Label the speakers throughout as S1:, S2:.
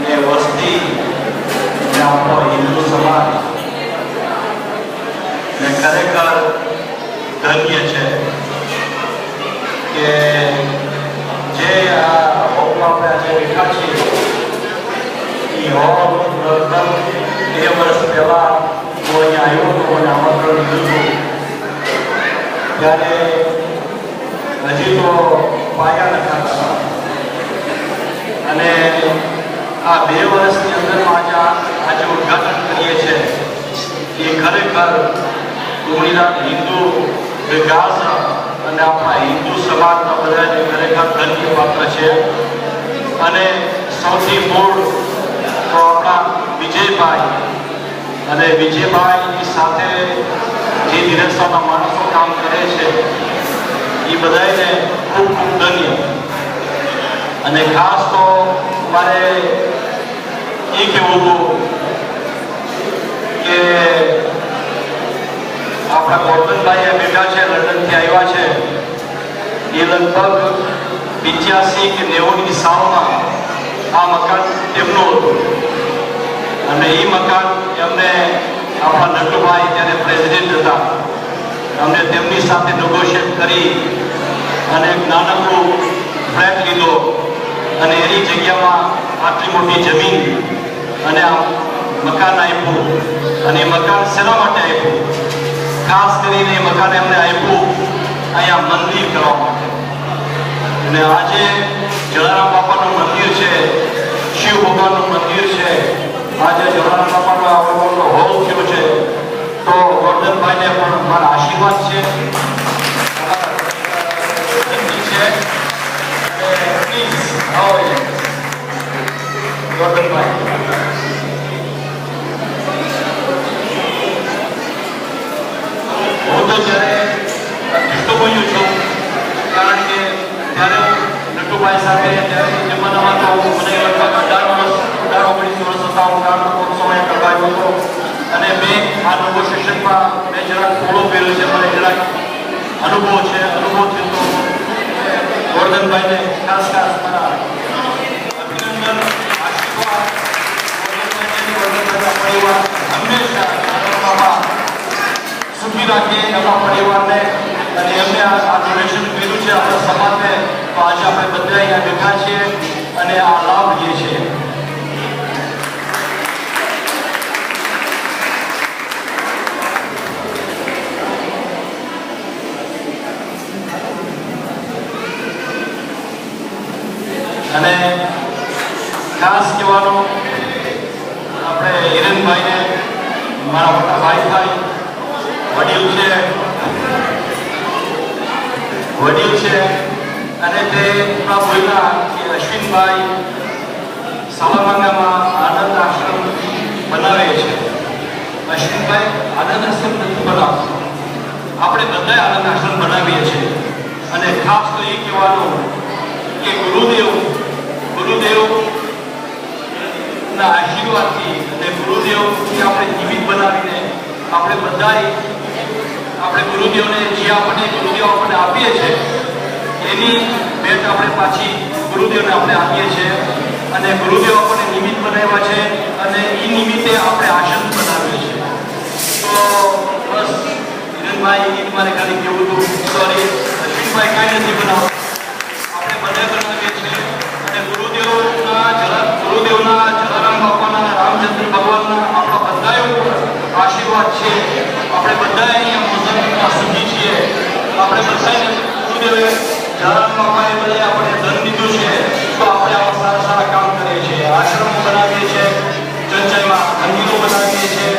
S1: ને વસ્તી ને આપણો હિન્દુ સમાજ ને ખરેખર ધન્ય છે કે જે આ હોમમાં આપણે આજે બેઠા છીએ એ હોમ લગભગ 2 વર્ષ પહેલા હું અહીંયા આવ્યો હતો અને આમંત્રણ લીધું હતું ત્યારે હજી તો પાયા નખાતા અને આ 2 વર્ષની અંદરમાં આજે ઉદ્ઘાટન કરીએ છીએ એ ખરેખર ગુજરાત હિન્દુ વિકાસ અને આપણા હિન્દુ સમાજના બધાને ખરેખર ધન્ય પાત્ર છે અને સૌથી મૂળ તો આપણા વિજયભાઈ અને વિજયભાઈની સાથે જે નિરક્ષરના માણસો કામ કરે છે એ બધાને ખૂબ ખૂબ ધન્ય અને ખાસ તો મારે એ કહેવું હતું કે આપણા ગોરધનભાઈ બેઠા છે લંડનથી આવ્યા છે એ લગભગ 85 કે 90ની સાલમાં આ મકાન તેમનું હતું અને એ મકાન એમને આપણા નટુભાઈ ત્યારે પ્રેસિડેન્ટ હતા અમને તેમની સાથે નેગોશિએટ કરી અને એક નાનકડું ફ્લેટ લીધો અને એની જગ્યામાં આટલી મોટી જમીન અને આ મકાન આપ્યું અને એ મકાન શેના માટે આપ્યું ખાસ કરીને એ મકાન એમને આપ્યું અહીંયા મંદિર કરવા માટે અને આજે જલારામ બાપાનું મંદિર છે શિવ ભગવાનનું મંદિર છે આજે જલારામ બાપાનો આવવાનો હોલ થયો છે તો ગોરધનભાઈને પણ મારા આશીર્વાદ છે ગોરધનભાઈ હું તો જ્યારે નટુભાઈ છું કારણ કે ત્યારે હું નટુભાઈ સાથે ત્યારે જમાનામાં તો મને લગભગ 18-19 વર્ષ હતા હું ગામનો સમય કરવા આવ્યો હતો અને મેં આ નેગોશિએશનમાં મેં જરાક ફોલો કર્યો છે મને જરાક અનુભવ છે અનુભવથી તો ગોરધનભાઈને ખાસ મારા અભિનંદન આશીર્વાદ ગોરધનભાઈના પરિવાર હંમેશા સુખી રાખે આપણા પરિવારને અને એમને આ ડોનેશન કર્યું છે આપણા સમાજને તો આજે આપણે બધા અહીંયા બેઠા છીએ અને આ લાભ લઈએ છીએ અને ખાસ કહેવાનું આપણે હિરેનભાઈને મારા મોટા ભાઈ વડીલ છે અને તે બોલ્યા કે અશ્વિનભાઈ સાલામાંગામાં આનંદ આશ્રમ બનાવે છે અશ્વિનભાઈ આનંદ આશ્રમ નથી બનાવતો આપણે બધા આનંદ આશ્રમ બનાવીએ છીએ અને ખાસ તો એ કહેવાનું કે ગુરુદેવના આશીર્વાદથી અને ગુરુદેવથી આપણે જીવિત બનાવીને આપણે બધાએ આપણે ગુરુદેવને જે ગુરુદેવ આપણને આપીએ છીએ એની ભેટ આપણે પાછી ગુરુદેવને આપણે આપીએ છીએ અને ગુરુદેવ આપણને નિમિત્ત બનાવ્યા છે અને એ નિમિત્તે આપણે આસન બનાવીએ છીએ તો બસ હિરેનભાઈ મારે ખાલી કેવું હતું સોરી અશ્વિનભાઈ કાંઈ નથી બનાવતા આપણે બધા બનાવીએ છીએ અને ગુરુદેવના જલારામ બાપાના રામચંદ્ર ભગવાનના આપણા બધા ઉપર આશીર્વાદ છે આપણે બધા અહીંયા મોસમમાં સુખી છીએ આપણે બધાને ગુરુદેવે જલારામ બાપાએ બધા આપણે ધન દીધું છે તો આપણે આવા સારા કામ કરીએ છીએ આશ્રમો બનાવીએ છીએ ચંચાઈમાં મંદિરો બનાવીએ છીએ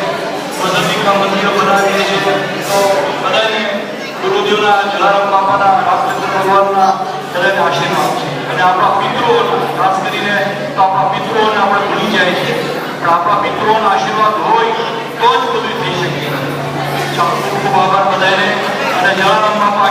S1: મસ્જિદમાં મંદિરો બનાવીએ છીએ તો બધાને ગુરુદેવના જલારામ બાપાના રામચંદ્ર ભગવાનના બધાને આશીર્વાદ છે અને આપણા પિતૃઓના ખાસ કરીને તો આપણા પિતૃઓને આપણે ભૂલી જાય છે પણ આપણા પિતૃઓના આશીર્વાદ હોય તો જ બધું થઈ શકે ચાલો ખૂબ આભાર બધાને અને જલારામ બાપા